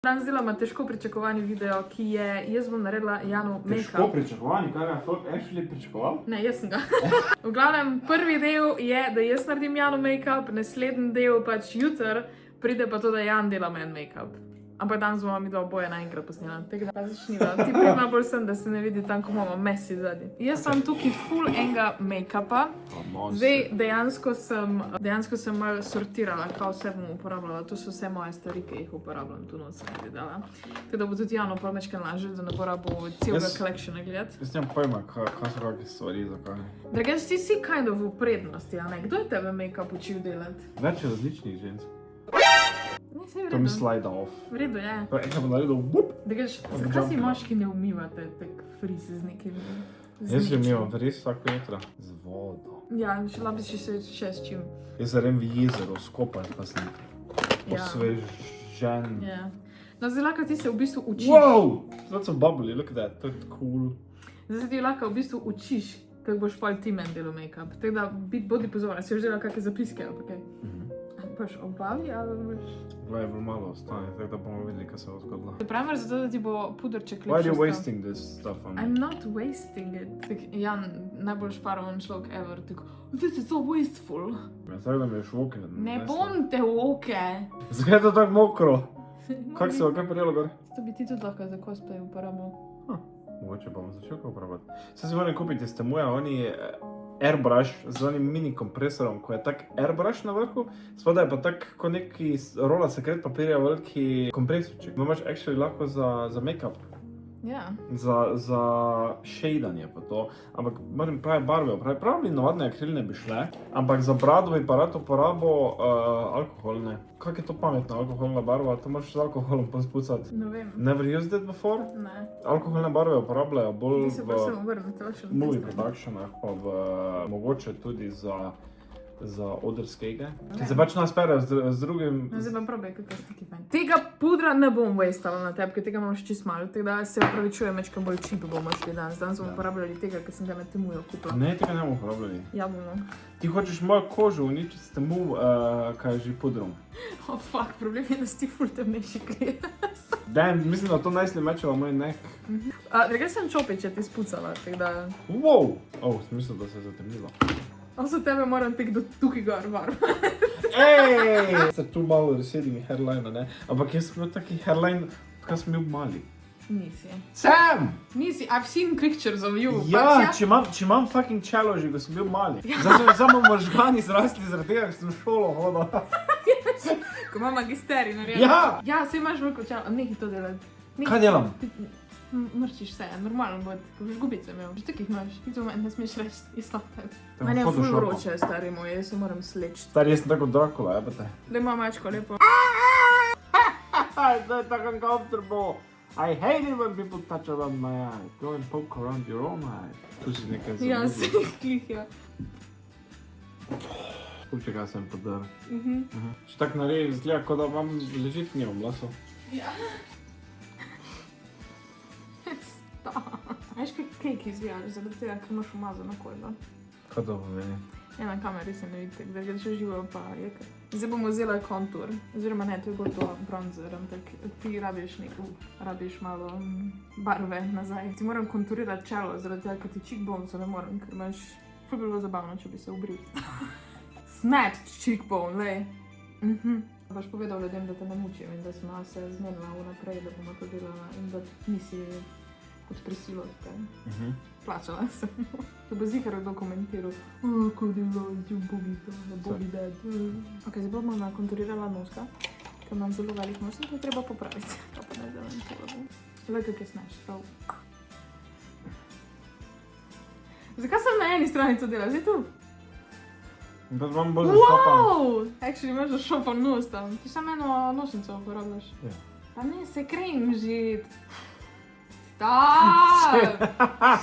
Danes delamo težko pričakovani video, ki je, jaz bom naredila Janu make-up. Težko pričakovani, kaj je folk actually pričakoval? Ne, jaz sem ga. V glavnem, prvi del je, da jaz naredim Janu make-up, naslednji del pač jutr, pride pa to, da Jan dela meni make-up. Ampak danes bomo mi dva oboje naenkrat posnela. Tega pa začniva. Ti prima bolj sem, da se ne vidi tam, ko imamo mesi zadnji. Jaz sem tukaj full enga make-upa. Zdaj, dejansko sem malo sortirala, kaj vse bom uporabljala. To so vse moje stvari, ki jih uporabljam. Tu noč sem videla. Tako da bo tudi Jano pa mečkaj lažje, da ne bo rabo celega collectiona gledati. Jaz nimam pojma, kaj so kakve stvari, zakaj. Dragač, ti si kind of v prednosti, a ne? Kdo je tebe make-up učil delati? Več je različnih žensk. Ne, se je v To mi redu. slide off. V redu, je. Pa enkrat bom naredil, wup! Dragač, zakaj si moški ne umivate tak frise z nekim... Jaz si umivam res vsako jutro. Z vodo. Ja, labi si se še s čim. Jaz zarem v jezero, skopaj pa sem osvežen. Ja. No, zdaj lahko ti se v bistvu učiš. Wow! That's a bubbly, look at that, to je cool. Zdaj se ti lahko v bistvu učiš, kako boš pol ti meni delal make-up. Tako da bodi pozoren, si už delal kakšne zapiske ali pa kaj? Boš obavi ali boš... Glej, bolj malo ostane, tako da bomo videli, kaj se bo zgodilo. Primer zato, da ti bo puderček lepši. Why are you wasting this stuff on me? I'm not wasting it. Tak, Jan, najbolj šparovan človek ever. Tako, this is so wasteful. Tako da mi je švoke. Ne bom te oke. Zakaj je to tako mokro? Kako se bo kaj prijelo gor? To bi ti tudi lahko za cosplay uporabil. Mogoče bom začel kaj uporabljati. Saj si moram kupiti iz Temuja, oni airbrush z onim mini kompresorom, ko je tak airbrush na vrhu, spodaj je pa tak, ko neki rola sekret papirja veliki kompresorček. Imaš actually lahko za make-up. Ja. Za shadanje pa to, ampak moram pravi barve, pravi navadne akrilne bi šle, ampak za brado bi pa rad uporabo alkoholne. Kak je to pametna alkoholna barva? To moraš z alkoholom pospucati. Ne vem. Never used it before? Ne. Alkoholne barve uporabljajo bolj Ti se pa sem obrniti, vašem movie productionah, pa mogoče tudi za odrskege. Ki se pač nas pere z drugim... Zdaj pa probaj, kako je stiki fajn. Tega pudra ne bom wastala na tebi, ker tega imam še čist malo, tako da se opravičujem, mečkam bolj čip bomo šli danes. Danes bomo uporabljali tega, ker sem ga na Temuju kupila. Ne, tega ne bomo uporabljali. Ja, bomo. Ti hočeš mojo kožo uničiti s Temu, kaj je že pudrom. Oh, fuck, problem je, da si ti ful temnejši klej. Damn, mislim, da to najslej mečeva moj nek. Druga sem čopiče ti spucala, tako da... Wow! Smisel, da se je zatemnilo. Za tebe moram tek do tukaj gor varva. Ej! Se tu malo receding hairline, ne? Ampak jaz sem imel taki hairline, kaj sem bil mali. Nisi. Sam! Nisi, I've seen pictures of you. Ja, če imam fucking čelo že, ko sem bil mali. Zdaj samo možgani zrasli zaradi tega, ker sem v šolo hodil. Ko ima magisterij naredil. Ja! Ja, saj imaš veliko čelo, nekaj to delati. Kaj delam? Mrčiš se, normalno bo, ko boš gubice imel. Že takih imaš, ti to ne smeš reči, je slab tebi. Te Mene je bom ful photoshopa. vroče, stari moj, jaz se moram sleči. Stari, jaz sem tako Dracula, jebate. Le ima mačko lepo. It's tako uncomfortable. I hate it when people touch around my eye. Go and poke around your own eye. Tu si nekaj Ja, zanudil. si klih, ja. Kupče, kaj sem podrl. Če tak nareji, izgleda, kot da vam ležit njim v lasu. Ja. Veš, kaj kejk izvijaš, zaradi tega, ker imaš umazano kožo. Kaj to pomeni? Ja, na kameri se ne vidite, da ga še živo pa je kar. Zdaj bomo vzela kontur, oziroma ne, to je bolj to bronzer, ampak ti rabiš malo barve nazaj. Ti moram konturirati čelo, zaradi tega, ker ti cheekbones ne morem, ker imaš... Ful bi bilo zabavno, če bi se ubril. Snatched cheekbone, lej. Boš povedal ljudem, da te ne mučim in da smo se zmenila vnaprej, da bomo to delala in da nisi kot prisilo tukaj. Plačala sem. To bo zihar kdo komentiral. Ko delo, ti ubogito, da boli dad. Ok, zdaj bomo nakonturirala noska, ker imam zelo velik nos in to je treba popraviti. To pa ne delam čelo. Glej, kak je snaš, prav. Zakaj sem na eni strani to delala? Zdaj tu? Pa imam bolj zaštopan. Wow! Actually, imaš zaštopan nos tam. Ti samo eno nosnico uporabljaš. Ja. Pa ne, se kremžit. Stop!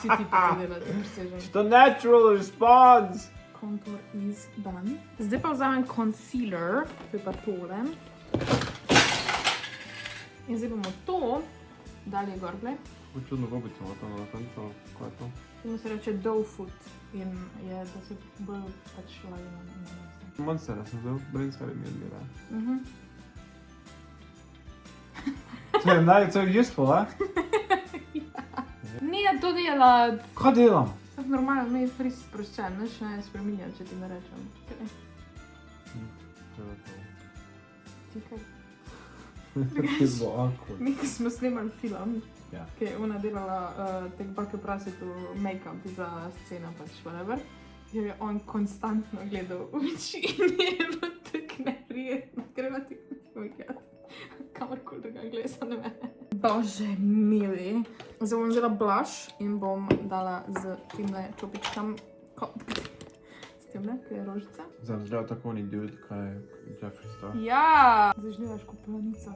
Si ti pa to delati, prisežem. It's the natural response. Contour is done. Zdaj pa vzamem concealer, to je pa tole. In zdaj bomo to dali gor, glej. Čudno gobico ima to na koncu, kaj je to? Temu se reče doe foot in je, da se bolj pač laje na nas. Monstera sem vzel, Brainscale mi odmira. To je useful, a? Ne, to delat. Kaj delam? Tako normalno, mi je fris sproščen, nič ne spreminja, če ti ne rečem. Ti kaj? Ti bo awkward. Mi, ko smo snemali film, Ja. ki je ona delala tek bake prasitu make-up za sceno, pač whatever, je on konstantno gledal v oči in je bilo tako neprijetno, ker ima tako nekaj. Kamorkoli druga gleda, samo ne mene. Bože mili. Zdaj bom vzela blush in bom dala z timle čopičkam, s timle, ki je rožica. Zdaj zgleda tako ni dude, kaj je Jeffree Star. Ja! Zdaj želiš kot planica.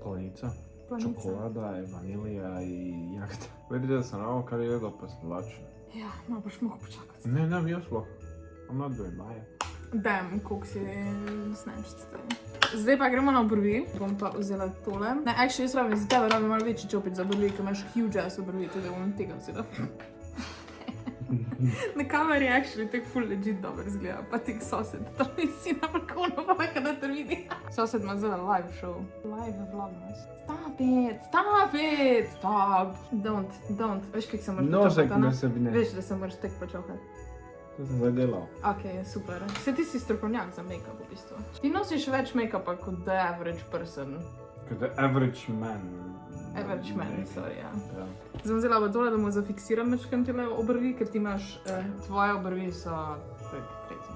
Planica. Planica. Čokolada, vanilija i jagda. Vidite da sam ovo kad je jedao pa sam lačen. Ja, malo boš mogel počakati. Ne, ne, jaslo. I'm not doing Maja. Dajem, koliko si snečete. Zdaj pa gremo na obrvi. Bom pa vzela tole. Ne, actually, jaz rabim za tebe, rabim malo večji čopič za obrvi, ker imaš huge ass obrvi, tudi bom tega vzela. Na kameri actually tako full legit dobro izgleda, pa tik sosed, to nisi na balkonu, pa nekaj da te vidi. Sosed ima zelo live show. Live vlogmas. Stop it, stop it, stop. Don't. Veš, kak se moraš Nožek počokati, me se bi ne. Veš, da se moraš tek počokati. To sam zdaj delal. Ok, super. Se ti si strokovnjak za make-up v bistvu. Ti nosiš več make-upa kot the average person. Kot the average man. Average man, sorry, ja. Ja. Zdaj vzela bo tole, da mu zafiksiram mečkam tele obrvi, ker ti imaš, tvoje obrvi so tak crazy.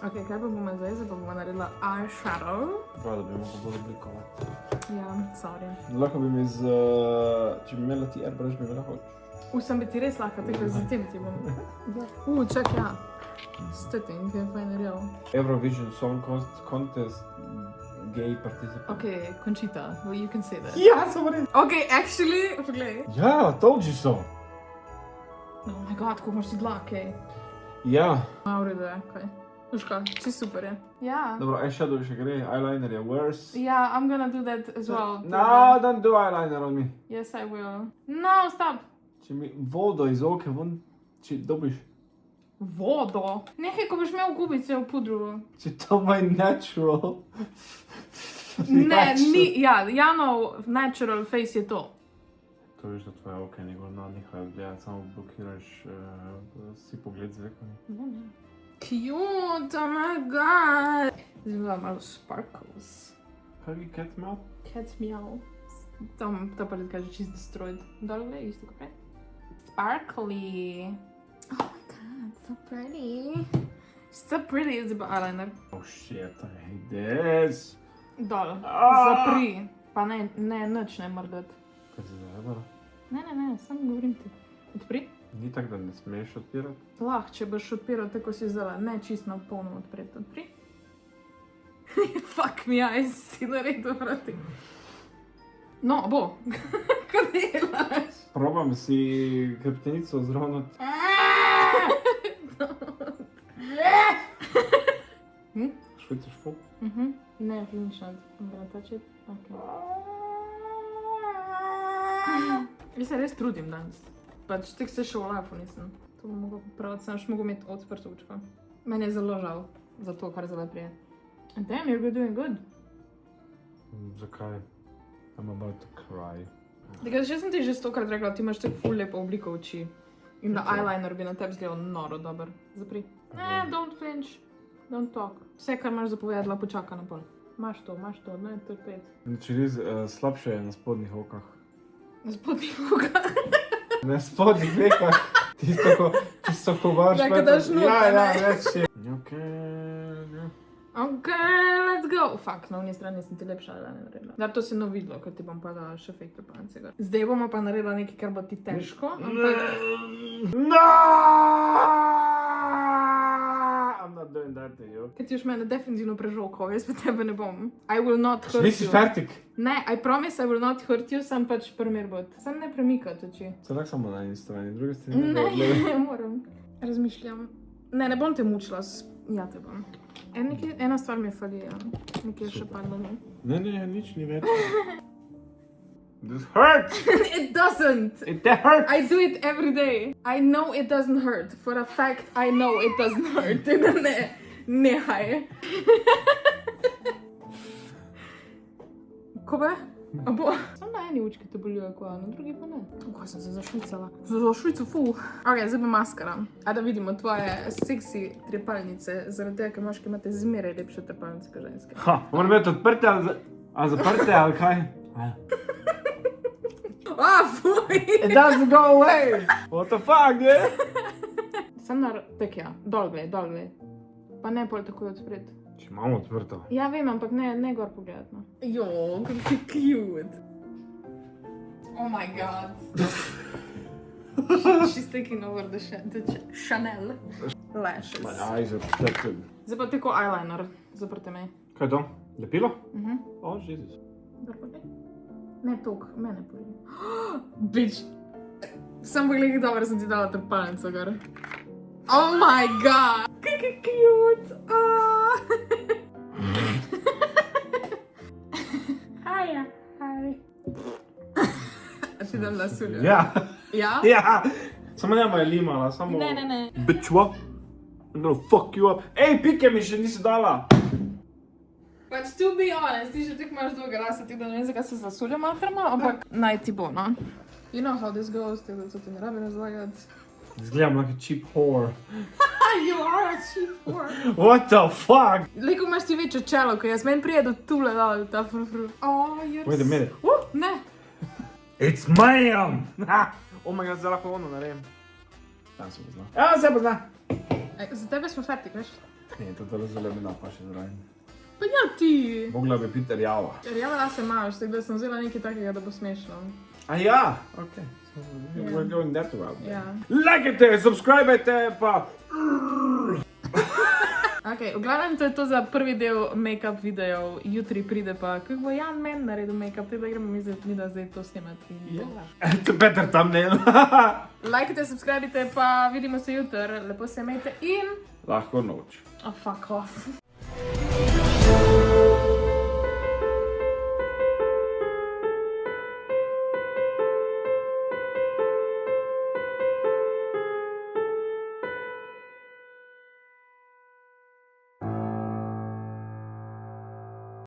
Ok, kaj pa bomo zdaj? Zdaj pa bomo naredila eyeshadow. Prav, da bi mogel bolj oblikovati. Ja, sorry. Lahko bi mi z... Če bi imela ti airbrush, bi me lahko... Vsem bi ti res lahko, tako za tem ti bom. Čak, ja. Steting je fajn real. Eurovision Song Contest gay participant. Ok, Conchita, well you can say that. Ja, sem res. Ok, actually, poglej. Ja, told you so. Oh my god, kako imaš ti dlake. Ja. V redu je, kaj. Veš kaj, čisto super je. Ja. Dobro, eyeshadow še gre, eyeliner je worse. Yeah, I'm gonna do that as well. No, don't do eyeliner on me. Yes, I will. No, stop. Če mi vodo iz oke ven, če dobiš. Vodo? Nekaj, ko boš imel gubice v pudru. Če to my natural. Ne, ni, ja, Janov natural face je to. To veš, da tvoje oke nikoli nehajo gledati, samo blokiraš si pogled z vekami. Cute, oh my god. Zdaj malo sparkles. Kaj je cat mouth? Cat's meow. Tam ta palet kaže čist destroyed. Dole je isto kot prej. Sparkly. Oh my god, so pretty. So pretty, zdaj pa eyeliner. Oh shit, I hate this. Dol, Ah! zapri. Pa ne, nič ne mrdat. Kaj se zajebalo? Ne, samo govorim ti. Odpri. Ni tako, da ne smeš odpirati? Lahko, če boš odpiral tako si vzela, ne čisto na polno odpreti. Odpri. Fuck me eyes, si naredil proti. No, bo. Kaj delaš? Probam si hrbtenico zravnati. Švicaš fuk? Ne, nič nad. I'm gonna touch it. Okay. Jaz se res trudim danes. Pač tek se še v life nisem. To bom mogla popraviti, sem še mogla imeti odprto očko. Meni je zelo žal za to, kar zelo prije. And damn, you're doing good. Zakaj? I'm about to cry. Tako, še sem ti že stokrat rekla, ti imaš tako ful lepo obliko oči. In da Ok. eyeliner bi na tebi izgledal noro dober. Zapri. Don't flinch. Don't talk. Vse, kar imaš zapovedala, počaka na pol. Imaš to, ne, trpeti. Znači res slabše je na spodnjih okah. Spodnji koga. Na spodnjih vekah. Tisto, ko baš... Da, ko daš noter, Ja, ne? več je. Ok. Ok, let's go. Fuck, na unji strani sem ti lepša eyeliner naredila. Da, to si no videlo, ker ti bom pa dala še fake lepanjcega. Zdaj bomo pa naredila nekaj, kar bo ti težko, ampak... No! I'm not doing that to you. Ker ti už mene definitivno prežokal, jaz pa tebe ne bom. I will not hurt Nisi you. fertik. Ne, I promise I will not hurt you, sem pač primer bod. Sem ne premikati oči. Se lahko samo na eni strani, druge strani Ne, gledaj. ne moram. Razmišljam. Ne bom te mučila, ja te bom. Ena stvar mi fali, ja. Nekaj je še Super. padlo. Ne, nič ni več. This hurts! It doesn't! It hurts! I do it every day. I know it doesn't hurt. For a fact, I know it doesn't hurt. Ne, nehaj. Ko pa? A bo? Samo na eni učki te bolijo, ko na drugi pa ne. Ko sem se zašvicala. Zašvicu, fu. Ok, zdaj bo maskara. A da vidimo tvoje seksi trepalnice, zaradi tega, ker moški imate zmeraj lepše trepalnice kot ženske. Ha, moram biti odprte ali zaprte ali kaj? Fuj! It doesn't go away! What the fuck, je? Sam tak ja, dol gled. Pa ne pol takoj odpret. Če imamo odprto. Ja, vem, ampak ne gor pogledat, no. Jo, kako si cute. Oh my god. She's taking over the Chanel lashes. My eyes are protected. Zdaj pa tako eyeliner, zaprte me. Kaj je to? Lepilo? Oh, Jezus. Ne tok, mene poli. Bitch. Sam pogledaj, dobro sem ti dala trpalnico gor. Oh my god. Kako cute. Hi. A ti dam lasuljo? Ja. Ja? Ja. Samo ne bojo limala, samo... Ne. Bitch, what? I'm gonna fuck you up. Ej, pike mi še nisi dala. But to be honest, ti že tako imaš dolga lasa, ti da ne vem, zakaj se zasulja matrama, ampak naj ti bo, no? You know how this goes, tako da to ti ne rabi razlagati. Izgledam like a cheap whore. You are a cheap whore. What the fuck? Liko imaš ti večjo čelo, ko jaz meni prije do tule dal ta frufru. Oh, you're... Wait a minute. Ne. It's mine! Oh my god, zdaj lahko ono naredim. Tam se pozna. Ja, se pozna. Za tebe smo fertik, veš? Ne, to tole zelo mi napaše zraven. Pa ja, ti. Mogla bi biti rjava. Rjave lase imaš, tako da sem vzela nekaj takega, da bo smešno. A ja, okej. We're going that route. Ja. Lajkajte, subscribajte, pa... Ok, v glavnem to je to za prvi del make-up videov. Jutri pride pa, kako bo Jan meni naredil make-up, tako da gremo mi da zdaj to snemati. To better thumbnail. Lajkajte, subscribajte, pa vidimo se jutri. Lepo se imejte in... Lahko noč. Oh, fuck off.